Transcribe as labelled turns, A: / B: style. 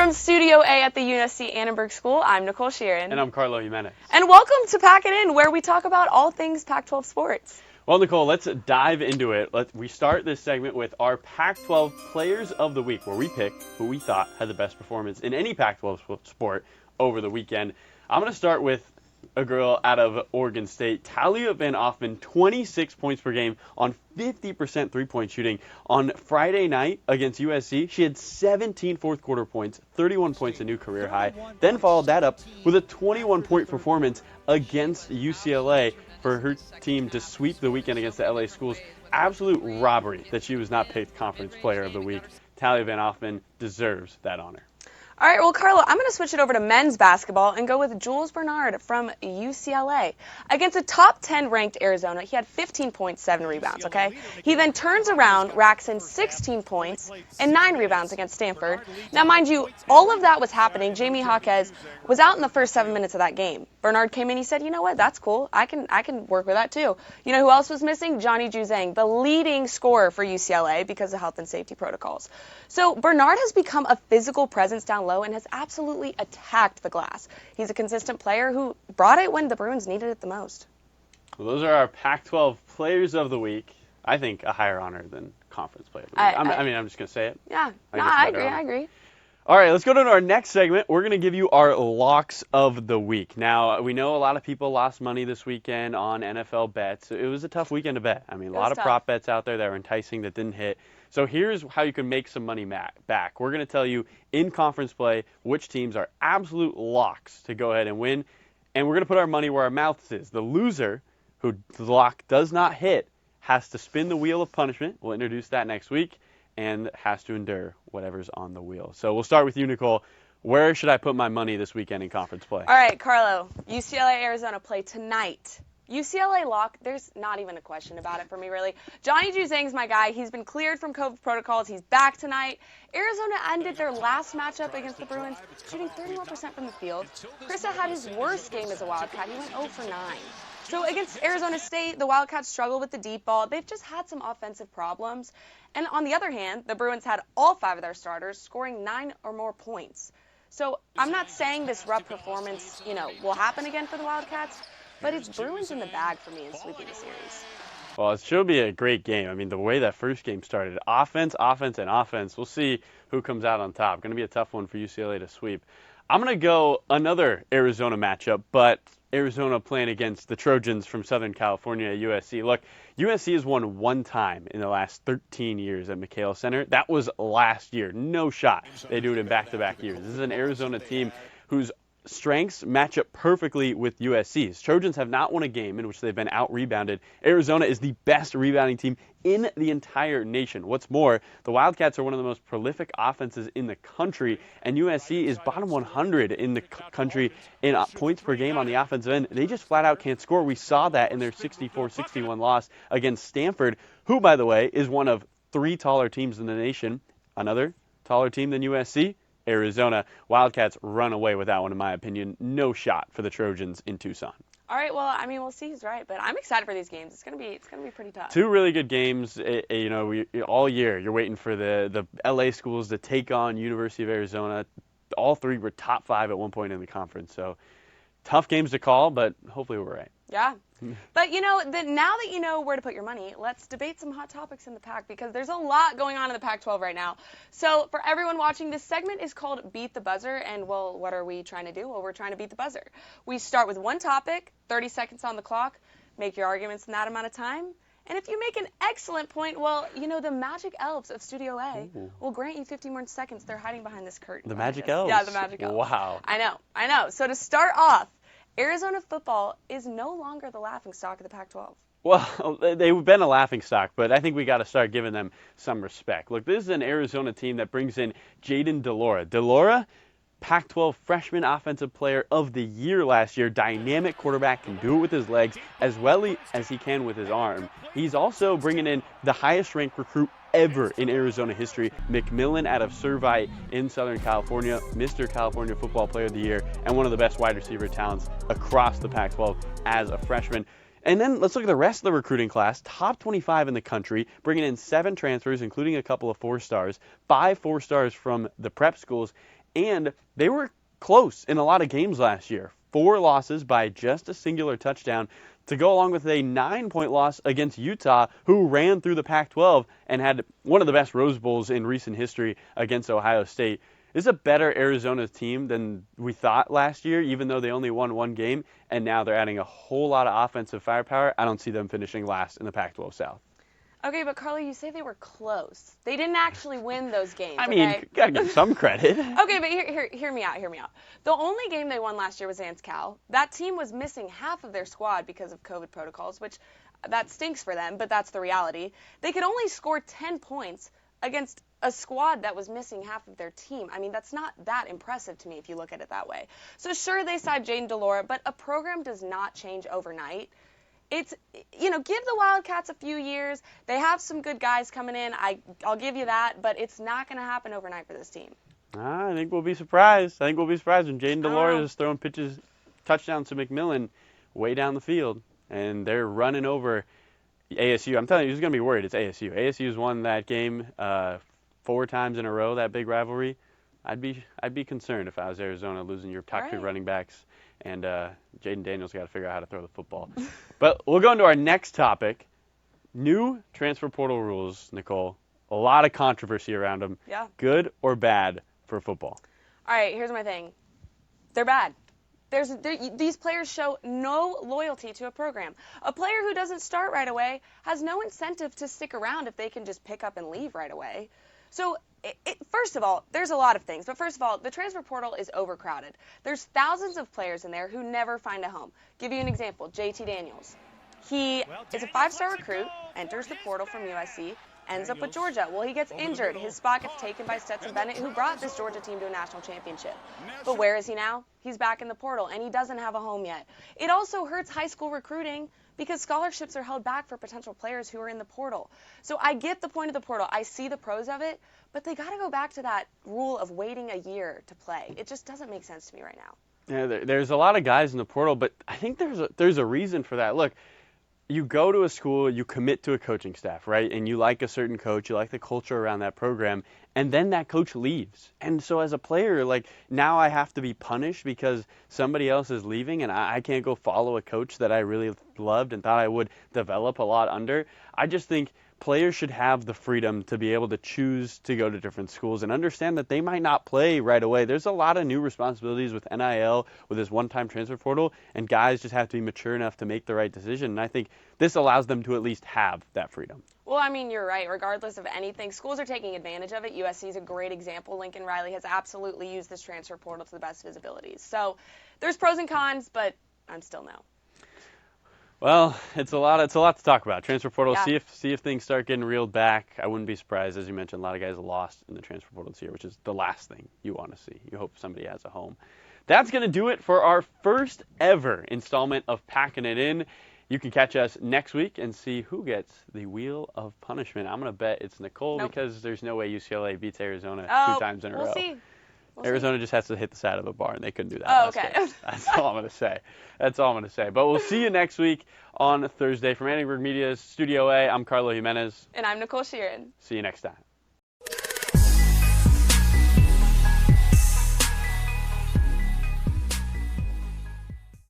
A: From Studio A at the UNSC Annenberg School, I'm Nicole Shearin.
B: And I'm Carlo Jiménez.
A: And welcome to Pac It In, where we talk about all things Pac-12 sports.
B: Well, Nicole, let's dive into it. We start this segment with our Pac-12 Players of the Week, where we pick who we thought had the best performance in any Pac-12 sport over the weekend. I'm going to start with a girl out of Oregon State, Talia Van Offman, 26 points per game on 50% three-point shooting. On Friday night against USC, she had 17 fourth-quarter points, 31 points, a new career high, then followed that up with a 21-point performance against UCLA for her team to sweep the weekend against the LA Schools. Absolute robbery that she was not picked Conference Player of the Week. Talia Van Offman deserves that honor.
A: All right, well, Carlo, I'm going to switch it over to men's basketball and go with Jules Bernard from UCLA. Against a top 10 ranked Arizona, he had 15 points, 7 rebounds, okay? He then turns around, racks in 16 points and 9 rebounds against Stanford. Now, mind you, all of that was happening. Jamie Jaquez was out in the first 7 minutes of that game. Bernard came in, he said, you know what, that's cool. I can work with that too. You know who else was missing? Johnny Juzang, the leading scorer for UCLA because of health and safety protocols. So Bernard has become a physical presence down low and has absolutely attacked the glass. He's a consistent player who brought it when the Bruins needed it the most.
B: Well, those are our Pac-12 Players of the Week. I think a higher honor than Conference Player of the Week. I'm just going to say it.
A: Yeah, I agree.
B: All right, let's go to our next segment. We're going to give you our locks of the week. Now, we know a lot of people lost money this weekend on NFL bets. It was a tough weekend to bet. I mean, a lot of prop bets out there that were enticing that didn't hit. So here's how you can make some money back. We're going to tell you in conference play which teams are absolute locks to go ahead and win. And we're going to put our money where our mouth is. The loser, who the lock does not hit, has to spin the wheel of punishment. We'll introduce that next week. And has to endure whatever's on the wheel. So we'll start with you, Nicole. Where should I put my money this weekend in conference play?
A: All right, Carlo. UCLA, Arizona play tonight. UCLA lock, there's not even a question about it for me, really. Johnny Juzang's my guy. He's been cleared from COVID protocols. He's back tonight. Arizona ended their last matchup against the Bruins shooting 31% from the field. Krista had his worst game as a Wildcat. He went 0 for 9. So against Arizona State, the Wildcats struggle with the deep ball. They've just had some offensive problems. And on the other hand, the Bruins had all 5 of their starters scoring 9 or more points. So I'm not saying this rough performance, will happen again for the Wildcats, but it's Bruins in the bag for me in sweeping the series.
B: Well, it should be a great game. I mean, the way that first game started, offense, and offense. We'll see who comes out on top. Going to be a tough one for UCLA to sweep. I'm going to go another Arizona matchup, but Arizona playing against the Trojans from Southern California at USC. Look, USC has won one time in the last 13 years at McKale Center. That was last year. No shot they do it in back-to-back years. This is an Arizona team whose strengths match up perfectly with USC's. Trojans have not won a game in which they've been out-rebounded. Arizona is the best rebounding team in the entire nation. What's more, the Wildcats are one of the most prolific offenses in the country, and USC is bottom 100 in the country in points per game on the offensive end. They just flat out can't score. We saw that in their 64-61 loss against Stanford, who, by the way, is one of 3 taller teams in the nation. Another taller team than USC, Arizona. Wildcats run away with that one, in my opinion. No shot for the Trojans in Tucson.
A: All right, well, we'll see who's right, but I'm excited for these games. It's gonna be pretty tough.
B: 2 really good games. All year you're waiting for the LA schools to take on University of Arizona. All 3 were top 5 at one point in the conference. So tough games to call, but hopefully we're right.
A: Yeah. But now that you know where to put your money, let's debate some hot topics in the Pac, because there's a lot going on in the Pac-12 right now. So for everyone watching, this segment is called Beat the Buzzer, and well, what are we trying to do? Well, we're trying to beat the buzzer. We start with one topic, 30 seconds on the clock, make your arguments in that amount of time, and if you make an excellent point, well, the magic elves of Studio A will grant you 50 more seconds. They're hiding behind this curtain.
B: The magic elves?
A: Yeah, the magic elves.
B: Wow.
A: I know. So to start off, Arizona football is no longer the laughingstock of the Pac-12.
B: Well, they've been a laughingstock, but I think we got to start giving them some respect. Look, this is an Arizona team that brings in Jaden DeLora. DeLora, Pac-12 Freshman Offensive Player of the Year last year. Dynamic quarterback, can do it with his legs as well as he can with his arm. He's also bringing in the highest-ranked recruit ever in Arizona history, McMillan out of Servite in Southern California, Mr. California Football Player of the Year, and one of the best wide receiver talents across the Pac-12 as a freshman. And then let's look at the rest of the recruiting class. Top 25 in the country, bringing in 7 transfers, including a couple of 4-stars, 5 4-stars from the prep schools, And they were close in a lot of games last year. 4 losses by just a singular touchdown to go along with a 9-point loss against Utah, who ran through the Pac-12 and had one of the best Rose Bowls in recent history against Ohio State. This is a better Arizona team than we thought last year, even though they only won 1 game, and now they're adding a whole lot of offensive firepower. I don't see them finishing last in the Pac-12 South.
A: Okay, but Carlo, you say they were close. They didn't actually win those games.
B: I mean,
A: okay?
B: gotta give some credit.
A: Okay, but hear me out. The only game they won last year was against Cal. That team was missing half of their squad because of COVID protocols, which that stinks for them, but that's the reality. They could only score 10 points against a squad that was missing half of their team. I mean, that's not that impressive to me if you look at it that way. So sure, they signed Jaden DeLora, but a program does not change overnight. It's, give the Wildcats a few years. They have some good guys coming in. I'll give you that, but it's not going to happen overnight for this team.
B: I think we'll be surprised. when Jaden DeLora is throwing touchdowns to McMillan way down the field, and they're running over ASU. I'm telling you, who's going to be worried? It's ASU. ASU's won that game 4 times in a row, that big rivalry. I'd be concerned if I was Arizona losing your top 3 running backs. And Jaden Daniels got to figure out how to throw the football. But we'll go into our next topic. New transfer portal rules, Nicole. A lot of controversy around them.
A: Yeah.
B: Good or bad for football?
A: All right, here's my thing. They're bad. These players show no loyalty to a program. A player who doesn't start right away has no incentive to stick around if they can just pick up and leave right away. So, first of all, there's a lot of things. But first of all, the transfer portal is overcrowded. There's thousands of players in there who never find a home. Give you an example, JT Daniels. He is a 5-star recruit, enters the portal from USC, ends up with Georgia. Well, he gets injured. His spot gets taken by Stetson Bennett, who brought this Georgia team to a national championship. But where is he now? He's back in the portal, and he doesn't have a home yet. It also hurts high school recruiting because scholarships are held back for potential players who are in the portal. So I get the point of the portal. I see the pros of it, but they got to go back to that rule of waiting a year to play. It just doesn't make sense to me right now.
B: Yeah, there's a lot of guys in the portal, but I think there's a reason for that. Look, you go to a school, you commit to a coaching staff, right? And you like a certain coach, you like the culture around that program, and then that coach leaves. And so as a player, like, now I have to be punished because somebody else is leaving and I can't go follow a coach that I really loved and thought I would develop a lot under. I just think players should have the freedom to be able to choose to go to different schools and understand that they might not play right away. There's a lot of new responsibilities with NIL, with this one-time transfer portal, and guys just have to be mature enough to make the right decision. And I think this allows them to at least have that freedom.
A: Well, I mean, you're right. Regardless of anything, schools are taking advantage of it. USC is a great example. Lincoln Riley has absolutely used this transfer portal to the best of his abilities. So there's pros and cons, but I'm still no.
B: Well, it's a lot to talk about. Transfer portal, yeah. See if things start getting reeled back. I wouldn't be surprised, as you mentioned, a lot of guys lost in the transfer portal this year, which is the last thing you want to see. You hope somebody has a home. That's going to do it for our first ever installment of Packing It In. You can catch us next week and see who gets the wheel of punishment. I'm going to bet it's Nicole because there's no way UCLA beats Arizona 2 times in a row.
A: We'll see.
B: Arizona just has to hit the side of the bar, and they couldn't do that.
A: Oh, okay.
B: That's all I'm going to say. But we'll see you next week on Thursday. From Annenberg Media's Studio A, I'm Carlo Jiménez.
A: And I'm Nicole Shearin.
B: See you next time.